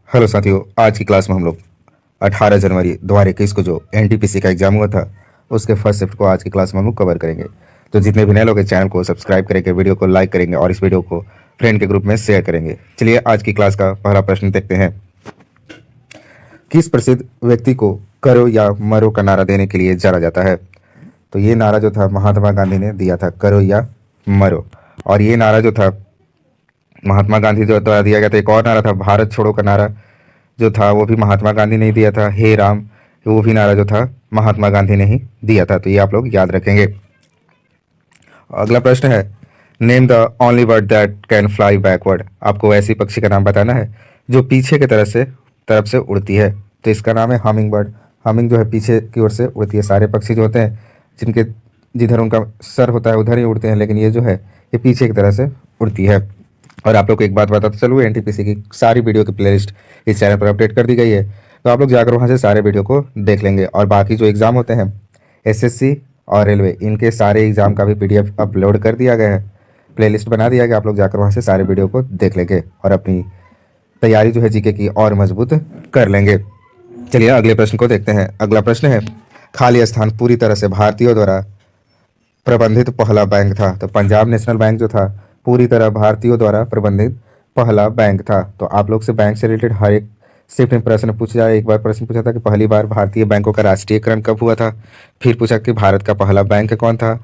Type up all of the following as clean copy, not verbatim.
Hello साथियों, आज की क्लास में हम लोग 18 जनवरी 2021 को जो एनटीपीसी का एग्जाम हुआ था उसके फर्स्ट शिफ्ट को आज की क्लास में हम लोग कवर करेंगे। तो जितने भी नए लोग हैं चैनल को सब्सक्राइब करेंगे, वीडियो को लाइक करेंगे और इस वीडियो को फ्रेंड के ग्रुप में शेयर करेंगे। चलिए आज की क्लास का पहला प्रश्न देखते हैं। किस प्रसिद्ध व्यक्ति को करो या मरो का नारा देने के लिए जाना जाता है? तो ये नारा जो था महात्मा गांधी ने दिया था, करो या मरो। और ये नारा जो था महात्मा गांधी जो द्वारा दिया गया था। एक और नारा था भारत छोड़ो का नारा जो था वो भी महात्मा गांधी ने ही दिया था। हे राम, वो भी नारा जो था महात्मा गांधी ने ही दिया था। तो ये आप लोग याद रखेंगे। अगला प्रश्न है, name the only bird that can fly backward. आपको ऐसी पक्षी का नाम बताना है जो पीछे की तरफ से उड़ती है। तो इसका नाम है हमिंग बर्ड। हमिंग जो है पीछे की ओर से उड़ती है। सारे पक्षी जो होते हैं जिनके जिधर उनका सर होता है उधर ही उड़ते हैं, लेकिन ये जो है ये पीछे की तरह से उड़ती है। और आप लोग को एक बात बताता चलूँ, एनटीपीसी की सारी वीडियो की प्लेलिस्ट इस चैनल पर अपडेट कर दी गई है। तो आप लोग जाकर वहाँ से सारे वीडियो को देख लेंगे। और बाकी जो एग्ज़ाम होते हैं एसएससी और रेलवे, इनके सारे एग्ज़ाम का भी पीडीएफ अपलोड कर दिया गया है, प्लेलिस्ट बना दिया गया। आप लोग जाकर वहाँ से सारे वीडियो को देख लेंगे और अपनी तैयारी जो है जीके की और मजबूत कर लेंगे। चलिए अगले प्रश्न को देखते हैं। अगला प्रश्न है, खाली स्थान पूरी तरह से भारतीयों द्वारा प्रबंधित पहला बैंक था। तो पंजाब नेशनल बैंक जो था पूरी तरह भारतीयों द्वारा प्रबंधित पहला बैंक था। तो आप लोग से बैंक से रिलेटेड हर एक शिफ्ट में प्रश्न पूछा जाए। एक बार प्रश्न पूछा था कि पहली बार भारतीय बैंकों का राष्ट्रीयकरण कब हुआ था। फिर पूछा कि भारत का पहला बैंक कौन था,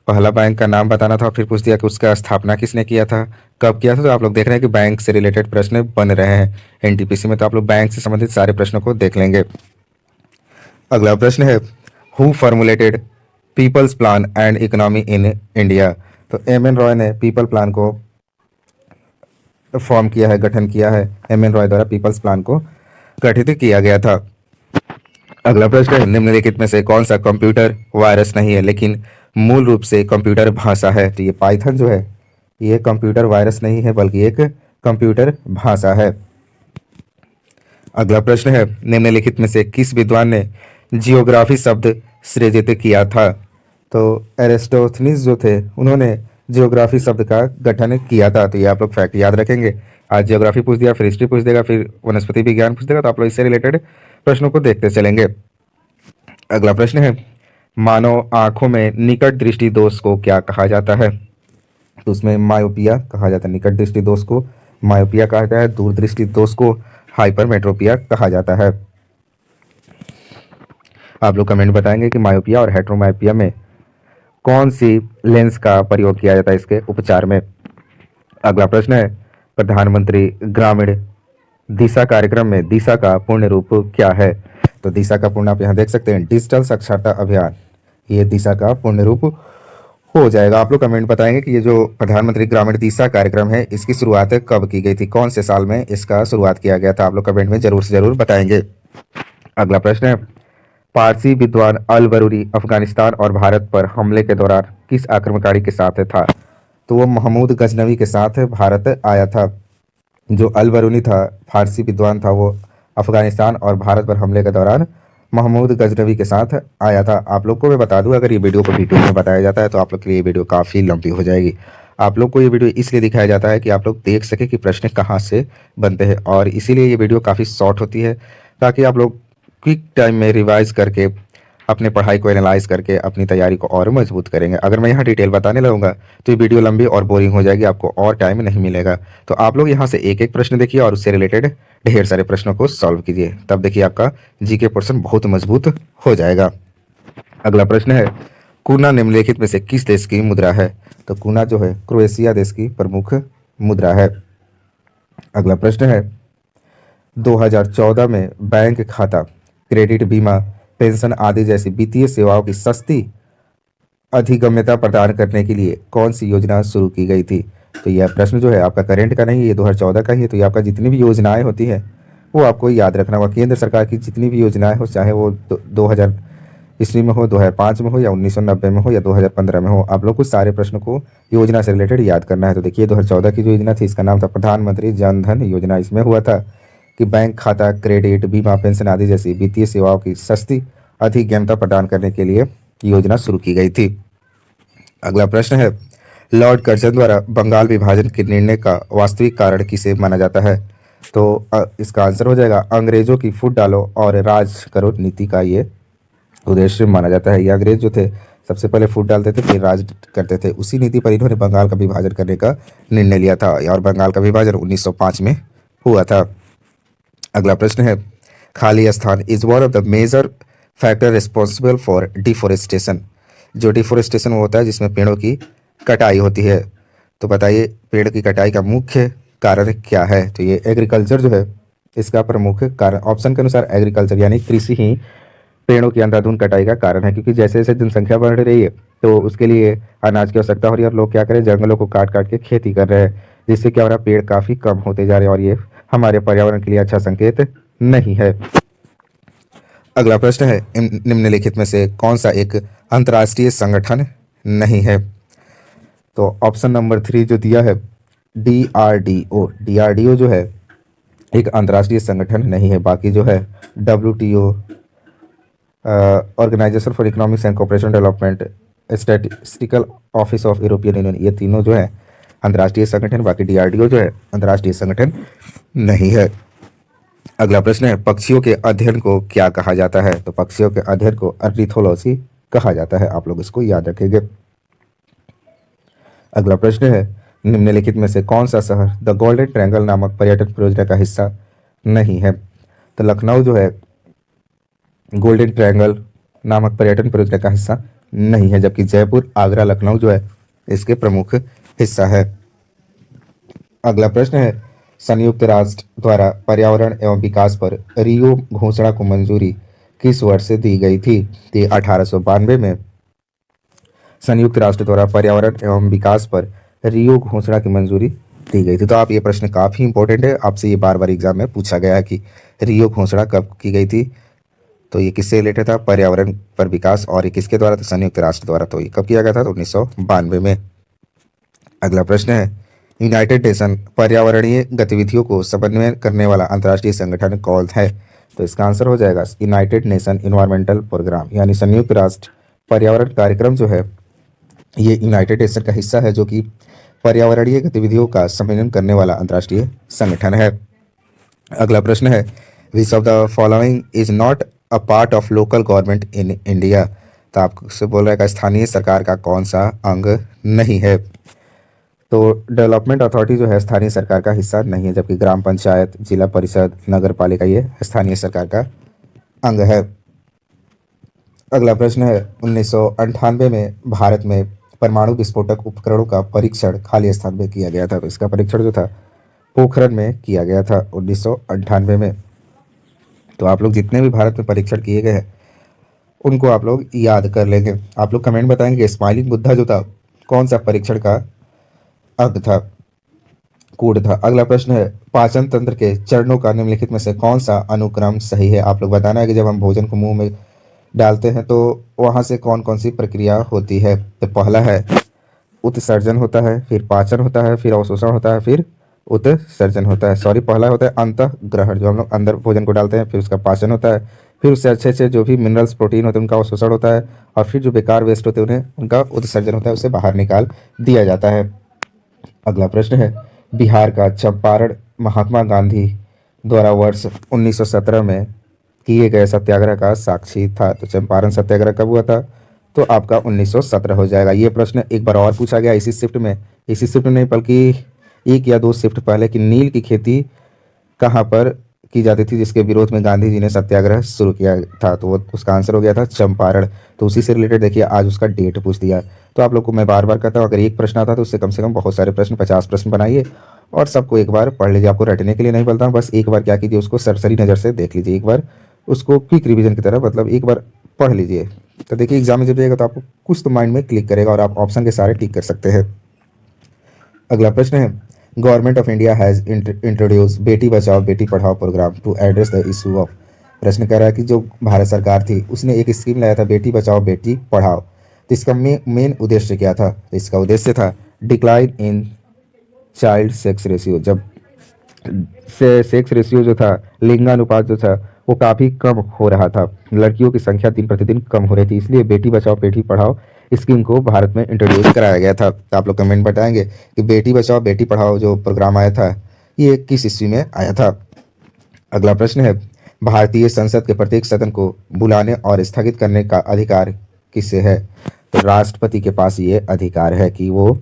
पहला बैंक का नाम बताना था। फिर पूछ दिया कि उसका स्थापना किसने किया था, कब किया था। तो आप लोग देख रहे हैं कि बैंक से रिलेटेड प्रश्न बन रहे हैं एनटीपीसी में। तो आप लोग बैंक से संबंधित सारे प्रश्नों को देख लेंगे। अगला प्रश्न है, who formulated people's plan and economy in India. तो एम एन रॉय ने पीपल प्लान को फॉर्म किया है, गठन किया है। एम एन रॉय द्वारा पीपल्स प्लान को गठित किया गया था। अगला प्रश्न है, निम्नलिखित में से कौन सा कंप्यूटर वायरस नहीं है लेकिन मूल रूप से कंप्यूटर भाषा है। तो ये पाइथन जो है ये कंप्यूटर वायरस नहीं है बल्कि एक कंप्यूटर भाषा है। अगला प्रश्न है, निम्नलिखित में से किस विद्वान ने जियोग्राफी शब्द सृजित किया था। तो एरिस्टोथनीज जो थे उन्होंने जियोग्राफी शब्द का गठन किया था। तो ये आप लोग फैक्ट याद रखेंगे। आज जियोग्राफी पूछ दिया, फिर हिस्ट्री पूछ देगा, फिर वनस्पति विज्ञान पूछ देगा। तो आप लोग इससे रिलेटेड प्रश्नों को देखते चलेंगे। अगला प्रश्न है, मानव आंखों में निकट दृष्टि दोष को क्या कहा जाता है। तो उसमें मायोपिया कहा जाता है। निकट दृष्टि दोष को मायोपिया कहा जाता है, दूर दृष्टि दोष को हाइपरमेट्रोपिया कहा जाता है। आप लोग कमेंट बताएंगे कि मायोपिया और हेट्रोमायोपिया में कौन सी लेंस का प्रयोग किया जाता है इसके उपचार में। अगला प्रश्न है, प्रधानमंत्री ग्रामीण दिशा कार्यक्रम में दिशा का पूर्ण रूप क्या है। तो दिशा का पूर्ण आप यहाँ देख सकते हैं, डिजिटल साक्षरता अभियान। ये दिशा का पूर्ण रूप हो जाएगा। आप लोग कमेंट बताएंगे कि ये जो प्रधानमंत्री ग्रामीण दिशा कार्यक्रम है इसकी शुरुआत कब की गई थी, कौन से साल में इसका शुरुआत किया गया था। आप लोग कमेंट में जरूर से जरूर बताएंगे। अगला प्रश्न है, पारसी विद्वान अल बरूनी अफगानिस्तान और भारत पर हमले के दौरान किस आक्रमणकारी के साथ था। तो वो महमूद गजनवी के साथ भारत आया था। जो अल बरूनी था फारसी विद्वान था, वो अफगानिस्तान और भारत पर हमले के दौरान महमूद गजनवी के साथ आया था। आप लोग को मैं बता दूं, अगर ये वीडियो को डिटेल में बताया जाता है तो आप लोग के लिए ये वीडियो काफ़ी लंबी हो जाएगी। आप लोग को ये वीडियो इसलिए दिखाया जाता है कि आप लोग देख सके कि प्रश्न कहाँ से बनते हैं, और इसीलिए ये वीडियो काफ़ी शॉर्ट होती है ताकि आप लोग क्विक टाइम में रिवाइज करके अपने पढ़ाई को एनालाइज करके अपनी तैयारी को और मजबूत करेंगे। अगर मैं यहाँ डिटेल बताने लगूंगा तो ये वीडियो लंबी और बोरिंग हो जाएगी, आपको और टाइम नहीं मिलेगा। तो आप लोग यहाँ से एक एक प्रश्न देखिए और उससे रिलेटेड ढेर सारे प्रश्नों को सॉल्व कीजिए, तब देखिए आपका जीके पोर्शन बहुत मजबूत हो जाएगा। अगला प्रश्न है, कूना निम्नलिखित में से किस देश की मुद्रा है। तो कूना जो है क्रोएशिया देश की प्रमुख मुद्रा है। अगला प्रश्न है, 2014 में बैंक खाता, क्रेडिट, बीमा, पेंशन आदि जैसी वित्तीय सेवाओं की सस्ती अधिगम्यता प्रदान करने के लिए कौन सी योजना शुरू की गई थी। तो यह प्रश्न जो है आपका करंट का नहीं है, ये 2014 का ही है। तो ये आपका जितनी भी योजनाएं होती हैं वो आपको याद रखना होगा। केंद्र सरकार की जितनी भी योजनाएं हो, चाहे वो 2000 ईस्वी में हो, 2005 में हो, या 1990 में हो, या 2015 में हो, आप लोग को सारे प्रश्नों को योजना से रिलेटेड याद करना है। तो देखिए 2014 की जो योजना थी इसका नाम था प्रधानमंत्री जन धन योजना। इसमें हुआ था कि बैंक खाता, क्रेडिट, बीमा, पेंशन आदि जैसी वित्तीय सेवाओं की सस्ती अधिगम्यता प्रदान करने के लिए योजना शुरू की गई थी। अगला प्रश्न है, लॉर्ड कर्जन द्वारा बंगाल विभाजन के निर्णय का वास्तविक कारण किसे माना जाता है। तो इसका आंसर हो जाएगा अंग्रेजों की फूट डालो और राज करो नीति का ये उद्देश्य माना जाता है। ये अंग्रेज जो थे सबसे पहले फूट डालते थे फिर राज करते थे। उसी नीति पर इन्होंने बंगाल का विभाजन करने का निर्णय लिया था और बंगाल का विभाजन 1905 में हुआ था। अगला प्रश्न है खाली स्थान is one of the major factor responsible for deforestation. जो डिफोरेस्टेशन होता है जिसमें पेड़ों की कटाई होती है, तो बताइए पेड़ की कटाई का मुख्य कारण क्या है। तो ये एग्रीकल्चर जो है इसका प्रमुख कारण, ऑप्शन के अनुसार एग्रीकल्चर यानी कृषि ही पेड़ों की अंधाधुंध कटाई का कारण है। क्योंकि जैसे जैसे जनसंख्या बढ़ रही है तो उसके लिए अनाज की आवश्यकता हो रही है और लोग क्या करें जंगलों को काट काट के खेती कर रहे हैं, जिससे क्या हो रहा है पेड़ काफ़ी कम होते जा रहे हैं और ये हमारे पर्यावरण के लिए अच्छा संकेत नहीं है। अगला प्रश्न है निम्नलिखित में से कौन सा एक अंतर्राष्ट्रीय संगठन नहीं है। तो ऑप्शन नंबर 3 जो दिया है DRDO, DRDO जो है एक अंतर्राष्ट्रीय संगठन नहीं है। बाकी जो है WTO, organisation for economics and cooperation development, statistical office of European union, ये तीनों जो है अंतर्राष्ट्रीय संगठन, बाकी DRDO जो है अंतर्राष्ट्रीय संगठन नहीं है। अगला प्रश्न है पक्षियों के अध्ययन को क्या कहा जाता है। तो पक्षियों के अध्ययन को अर्निथोलॉजी कहा जाता है, आप लोग इसको याद रखेंगे। अगला प्रश्न है निम्नलिखित में से कौन सा शहर द गोल्डन ट्रायंगल नामक पर्यटन परियोजना का हिस्सा नहीं है। तो लखनऊ जो है गोल्डन ट्रायंगल नामक पर्यटन परियोजना का हिस्सा नहीं है, जबकि जयपुर, आगरा, लखनऊ जो है इसके प्रमुख हिस्सा है। अगला प्रश्न है संयुक्त राष्ट्र द्वारा पर्यावरण एवं विकास पर रियो घोषणा को मंजूरी किस वर्ष से दी गई थी। तो 1892 में संयुक्त राष्ट्र द्वारा पर्यावरण एवं विकास पर रियो घोषणा की मंजूरी दी गई थी। तो आप ये प्रश्न काफ़ी इंपॉर्टेंट है, आपसे ये बार बार एग्जाम में पूछा गया है कि रियो घोषणा कब की गई थी। तो ये किससे रिलेटेड था, पर्यावरण पर विकास, और ये किसके द्वारा, तो संयुक्त राष्ट्र द्वारा। तो ये कब किया गया था, तो 1992 में। अगला प्रश्न है यूनाइटेड नेशन पर्यावरणीय गतिविधियों को समन्वय करने वाला अंतर्राष्ट्रीय संगठन कौन है। तो इसका आंसर हो जाएगा यूनाइटेड नेशन इन्वायरमेंटल प्रोग्राम, यानी संयुक्त राष्ट्र पर्यावरण कार्यक्रम जो है ये यूनाइटेड नेशन का हिस्सा है, जो कि पर्यावरणीय गतिविधियों का समन्वय करने वाला अंतर्राष्ट्रीय संगठन है। अगला प्रश्न है which of the following is not a part of local government in India. तो आपसे बोल रहा है स्थानीय सरकार का कौन सा अंग नहीं है। तो डेवलपमेंट अथॉरिटी जो है स्थानीय सरकार का हिस्सा नहीं है, जबकि ग्राम पंचायत, जिला परिषद, नगर पालिका ये स्थानीय सरकार का अंग है। अगला प्रश्न है 1998 में भारत में परमाणु विस्फोटक उपकरणों का परीक्षण खाली स्थान में किया गया था। तो इसका परीक्षण जो था पोखरण में किया गया था 1998 में। तो आप लोग जितने भी भारत में परीक्षण किए गए हैं उनको आप लोग याद कर लेंगे। आप लोग कमेंट बताएंगे स्माइलिंग बुद्धा जो था कौन सा परीक्षण का अंग था, कोड था। अगला प्रश्न है पाचन तंत्र के चरणों का निम्नलिखित में से कौन सा अनुक्रम सही है। आप लोग बताना है कि जब हम भोजन को मुंह में डालते हैं तो वहां से कौन कौन सी प्रक्रिया होती है। तो पहला है उत्सर्जन होता है, फिर पाचन होता है, फिर अवशोषण होता है, फिर उत्सर्जन होता है। सॉरी, पहला होता है अंतःग्रहण, जो हम लोग अंदर भोजन को डालते हैं, फिर उसका पाचन होता है, फिर उससे अच्छे अच्छे जो भी मिनरल्स प्रोटीन होते हैं उनका अवशोषण होता है, और फिर जो बेकार वेस्ट होते हैं उन्हें उनका उत्सर्जन होता है, उसे बाहर निकाल दिया जाता है। अगला प्रश्न है बिहार का चंपारण महात्मा गांधी द्वारा वर्ष 1917 में किए गए सत्याग्रह का साक्षी था। तो चंपारण सत्याग्रह कब हुआ था, तो आपका 1917 हो जाएगा। ये प्रश्न एक बार और पूछा गया इसी शिफ्ट में, इसी शिफ्ट नहीं बल्कि एक या दो शिफ्ट पहले, कि नील की खेती कहाँ पर की जाती थी जिसके विरोध में गांधी जी ने सत्याग्रह शुरू किया था। तो वो उसका आंसर हो गया था चंपारण। तो उसी से रिलेटेड देखिए आज उसका डेट पूछ दिया। तो आप लोग को मैं बार बार कहता हूँ अगर एक प्रश्न आता तो उससे कम बहुत सारे प्रश्न 50 प्रश्न बनाइए और सबको एक बार पढ़ लीजिए। आपको रटने के लिए नहीं बोलता हूँ, बस एक बार क्या कीजिए उसको सरसरी नज़र से देख लीजिए, एक बार उसको क्विक रिवीजन की तरह मतलब एक बार पढ़ लीजिए। तो देखिए एग्जाम में जब जाएगा तो आपको कुछ तो माइंड में क्लिक करेगा और आप ऑप्शन के सारे टिक कर सकते हैं। अगला प्रश्न है government of India has introduce Beti Bachao Beti Padhao programme to address the issue of. प्रश्न कह रहा है कि जो भारत सरकार थी उसने एक स्कीम लाया था बेटी बचाओ बेटी पढ़ाओ। तो इसका मेन उद्देश्य क्या था, इसका उद्देश्य था decline in child sex ratio. जब सेक्स रेशियो जो था, लिंगानुपात जो था वो काफ़ी कम हो रहा था, लड़कियों की संख्या दिन प्रतिदिन कम हो रही थी, इसलिए बेटी बचाओ बेटी पढ़ाओ स्कीम को भारत में इंट्रोड्यूस कराया गया था। तो आप लोग कमेंट बताएंगे कि बेटी बचाओ बेटी पढ़ाओ जो प्रोग्राम आया था ये किस ईस्वी में आया था? अगला प्रश्न है, भारतीय संसद के प्रत्येक सदन को बुलाने और स्थगित करने का अधिकार किसे है? तो राष्ट्रपति के पास ये अधिकार है कि वो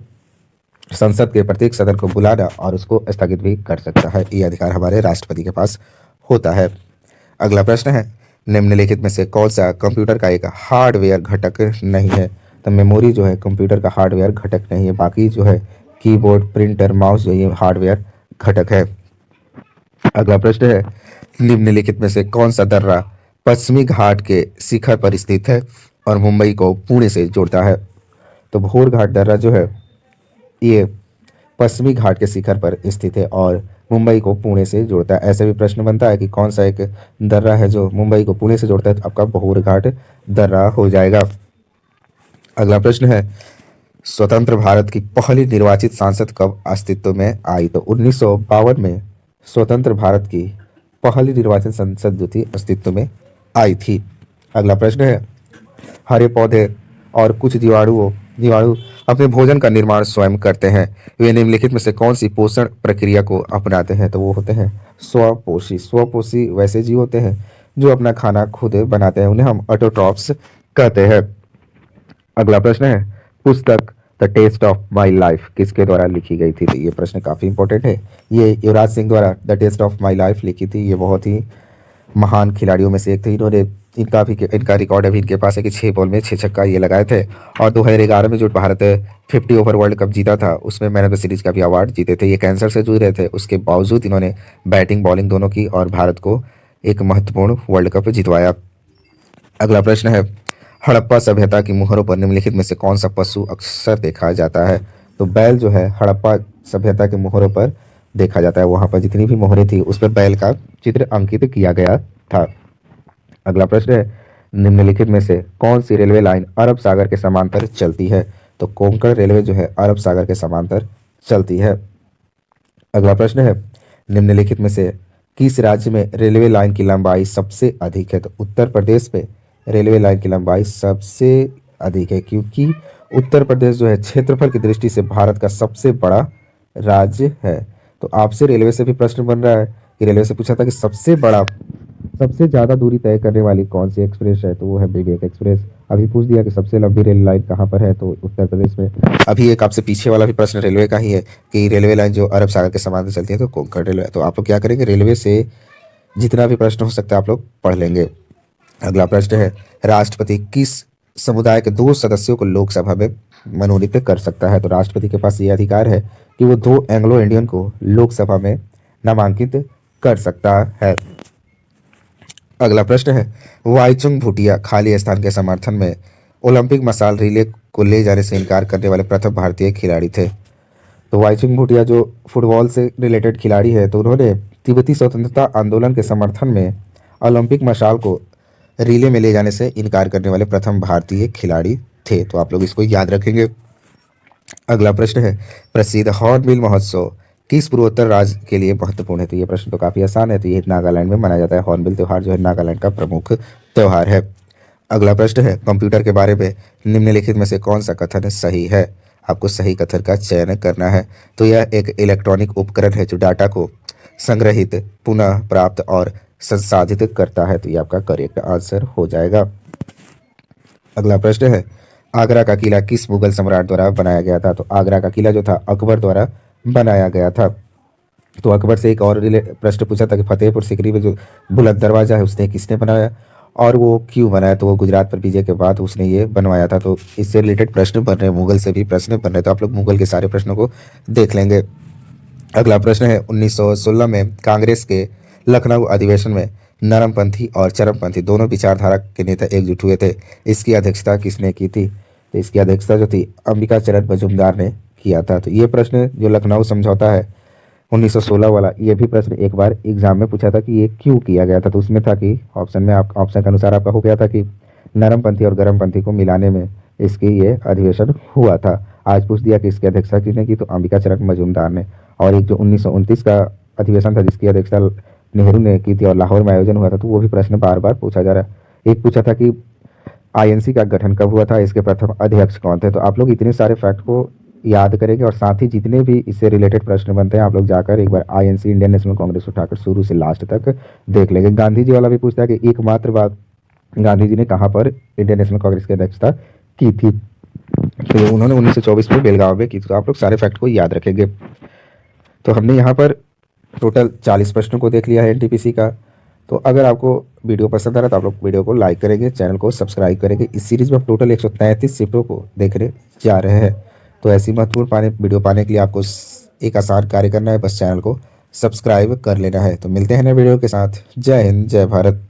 संसद के प्रत्येक सदन को बुलाना और उसको स्थगित भी कर सकता है। ये अधिकार हमारे राष्ट्रपति के पास होता है। अगला प्रश्न है, निम्नलिखित में से कौन सा कंप्यूटर का एक हार्डवेयर घटक नहीं है? तो मेमोरी जो है कंप्यूटर का हार्डवेयर घटक नहीं है, बाकी जो है कीबोर्ड, प्रिंटर, माउस जो ये हार्डवेयर घटक है। अगला प्रश्न है, निम्नलिखित में से कौन सा दर्रा पश्चिमी घाट के शिखर पर स्थित है और मुंबई को पुणे से जोड़ता है? तो भोर घाट दर्रा जो है ये पश्चिमी घाट के शिखर पर स्थित है और मुंबई को पुणे से जोड़ता है। ऐसे भी प्रश्न बनता है कि कौन सा एक दर्रा है जो मुंबई को पुणे से जोड़ता है, तो आपका भोर घाट दर्रा हो जाएगा। अगला प्रश्न है, स्वतंत्र भारत की पहली निर्वाचित सांसद कब अस्तित्व में आई? तो 1952 में स्वतंत्र भारत की पहली निर्वाचित संसद जो थी अस्तित्व में आई थी। अगला प्रश्न है, हरे पौधे और कुछ जीवाणु अपने भोजन का निर्माण स्वयं करते हैं, वे निम्नलिखित में से कौन सी पोषण प्रक्रिया को अपनाते हैं? तो वो होते हैं स्वपोषी। स्वपोषी वैसे जीव होते हैं जो अपना खाना खुद बनाते हैं, उन्हें हम ऑटोट्रॉफ्स कहते हैं। अगला प्रश्न है, पुस्तक the test of my life किसके द्वारा लिखी गई थी? तो ये प्रश्न काफ़ी इंपॉर्टेंट है। ये युवराज सिंह द्वारा the test of my life लिखी थी। ये बहुत ही महान खिलाड़ियों में से एक थे। इन्होंने इनका रिकॉर्ड अभी इनके पास है कि 6 बॉल में 6 छक्का ये लगाए थे। और 2011 में जो भारत 50 ओवर वर्ल्ड कप जीता था उसमें मैन ऑफ द सीरीज का भी अवार्ड जीते थे। ये कैंसर से जूझ रहे थे, उसके बावजूद इन्होंने बैटिंग बॉलिंग दोनों की और भारत को एक महत्वपूर्ण वर्ल्ड कप जितवाया। अगला प्रश्न है, हड़प्पा सभ्यता की मोहरों पर निम्नलिखित में से कौन सा पशु अक्सर देखा जाता है? तो बैल जो है हड़प्पा सभ्यता के मोहरों पर देखा जाता है। वहां पर जितनी भी मोहरें थी उस पर बैल का चित्र अंकित किया गया था। अगला प्रश्न है, निम्नलिखित में से कौन सी रेलवे लाइन अरब सागर के समांतर चलती है? तो कोंकण रेलवे जो है अरब सागर के समांतर चलती है। अगला प्रश्न है, निम्नलिखित में से किस राज्य में रेलवे लाइन की लंबाई सबसे अधिक है? तो उत्तर प्रदेश में रेलवे लाइन की लंबाई सबसे अधिक है, क्योंकि उत्तर प्रदेश जो है क्षेत्रफल की दृष्टि से भारत का सबसे बड़ा राज्य है। तो आपसे रेलवे से भी प्रश्न बन रहा है कि रेलवे से पूछा था कि सबसे ज़्यादा दूरी तय करने वाली कौन सी एक्सप्रेस है? तो वो है विवेक एक्सप्रेस। अभी पूछ दिया कि सबसे लंबी रेल लाइन कहाँ पर है? तो उत्तर प्रदेश में। अभी एक आपसे पीछे वाला भी प्रश्न रेलवे का ही है कि रेलवे लाइन जो अरब सागर के समांतर चलती है तो कोंकण रेलवे। तो आप लोग क्या करेंगे, रेलवे से जितना भी प्रश्न हो सकता है आप लोग पढ़ लेंगे। अगला प्रश्न है, राष्ट्रपति किस समुदाय के 2 सदस्यों को लोकसभा में मनोनीत कर सकता है? तो राष्ट्रपति के पास ये अधिकार है कि वो 2 एंग्लो इंडियन को लोकसभा में नामांकित कर सकता है। अगला प्रश्न है, वाईचुंग भूटिया खाली स्थान के समर्थन में ओलंपिक मशाल रिले को ले जाने से इनकार करने वाले प्रथम भारतीय खिलाड़ी थे। तो वाईचुंग भूटिया जो फुटबॉल से रिलेटेड खिलाड़ी है, तो उन्होंने तिब्बती स्वतंत्रता आंदोलन के समर्थन में ओलंपिक मशाल को रिले में ले जाने से इनकार करने वाले प्रथम भारतीय खिलाड़ी थे। तो आप लोग इसको याद रखेंगे। अगला प्रश्न है, प्रसिद्ध हॉर्नबिल महोत्सव किस पूर्वोत्तर राज्य के लिए महत्वपूर्ण है? तो ये प्रश्न तो काफी आसान है। तो ये नागालैंड में मनाया जाता है। हॉर्नबिल त्यौहार जो है नागालैंड का प्रमुख त्यौहार है। अगला प्रश्न है, कंप्यूटर के बारे में निम्नलिखित में से कौन सा कथन सही है? आपको सही कथन का चयन करना है। तो यह एक इलेक्ट्रॉनिक उपकरण है जो डाटा को संग्रहित, पुनः प्राप्त और संसाधित करता है। तो ये आपका करेक्ट आंसर हो जाएगा। अगला प्रश्न है, आगरा का किला किस मुगल सम्राट द्वारा बनाया गया था? तो आगरा का किला जो था अकबर द्वारा बनाया गया था। तो अकबर से एक और प्रश्न पूछा था कि फतेहपुर सीकरी में जो बुलंद दरवाजा है उसने किसने बनाया और वो क्यों बनाया? तो वो गुजरात पर विजय के बाद उसने ये बनवाया था। तो इससे रिलेटेड प्रश्न बन रहे हैं, मुगल से भी प्रश्न बन रहे हैं। तो आप लोग मुगल के सारे प्रश्नों को देख लेंगे। अगला प्रश्न है, 1916 में कांग्रेस के लखनऊ अधिवेशन में नरमपंथी और चरमपंथी दोनों विचारधारा के नेता एकजुट हुए थे। इसकी अध्यक्षता किसने की थी? तो इसकी अध्यक्षता जो थी अंबिका चरण मजूमदार ने किया था। तो ये प्रश्न जो लखनऊ समझौता है 1916 वाला, ये भी प्रश्न एक बार एग्जाम में पूछा था कि ये क्यों किया गया था। तो उसमें था कि ऑप्शन के अनुसार आपका हो गया था कि नरमपंथी और गरमपंथी को मिलाने में इसकी ये अधिवेशन हुआ था। आज पूछ दिया कि इसकी अध्यक्षता किसने की? तो अंबिका चरण मजूमदार ने। और एक जो 1929 का अधिवेशन था जिसकी अध्यक्षता नेहरू ने की थी और लाहौर में आयोजन हुआ था, तो वो भी प्रश्न बार बार पूछा जा रहा है। एक पूछा था कि आईएनसी का गठन कब हुआ था, इसके प्रथम अध्यक्ष कौन थे? तो आप लोग इतने सारे फैक्ट को याद करेंगे और साथ ही जितने भी इससे रिलेटेड प्रश्न बनते हैं आप लोग जाकर एक बार आईएनसी इंडियन नेशनल कांग्रेस उठाकर शुरू से लास्ट तक देख लेंगे। गांधी जी वाला भी पूछता है कि एकमात्र बात गांधी जी ने कहाँ पर इंडियन नेशनल कांग्रेस की अध्यक्षता की थी, तो उन्होंने 1924 में बेलगांव में की। तो आप लोग सारे फैक्ट को याद रखेंगे। तो हमने यहाँ पर टोटल 40 प्रश्नों को देख लिया है एनटीपीसी का। तो अगर आपको वीडियो पसंद आ रहा है तो आप लोग वीडियो को लाइक करेंगे, चैनल को सब्सक्राइब करेंगे। इस सीरीज में हम टोटल 133 शिफ्टों को देखने जा रहे हैं। तो ऐसी महत्वपूर्ण वीडियो पाने के लिए आपको एक आसान कार्य करना है, बस चैनल को सब्सक्राइब कर लेना है। तो मिलते हैं नए वीडियो के साथ। जय हिंद, जय भारत।